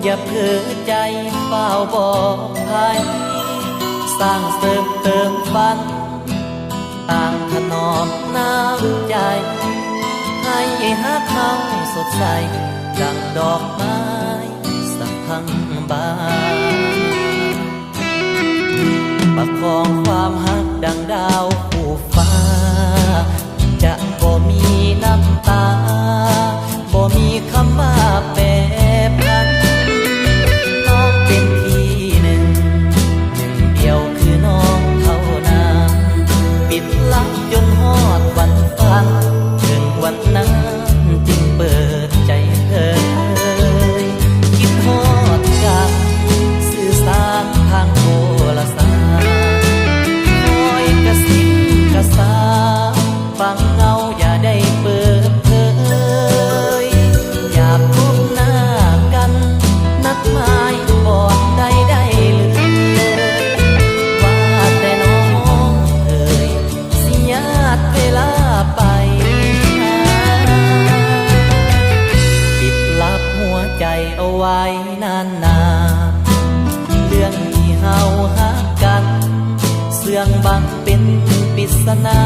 อย่าเพ้อใจเฝ้าบอกใครสร้างเสริมเติมฝันต่างถนอมน้ำใจให้ฮักเขาสดใสดังดอกไม้สักพังบานประคองความฮักดังดาวผู้ฟ้าจะบ่มีน้ำตาบ่มีคำว่าแปรพันน้องเป็นที่หนึ่งเดียวคือน้องเท่านั้นปิดลับจนฮอดวันฝันถึงวันนั้นจึงเปิดใจเธอคิดฮอดกันสื่อสารทางโทรศัพท์คอยกระซิบกระซาบฟังเงาอย่าได้เปิดเผยอยากพบหน้ากันนัดหมายบอกได้เลยว่าแต่น้องเอ่ยสิญาติเวลาไปปิดลับหัวใจเอาไว้นานๆเรื่องที่เฮาฮักกันเสื่องบังเป็นปริศนา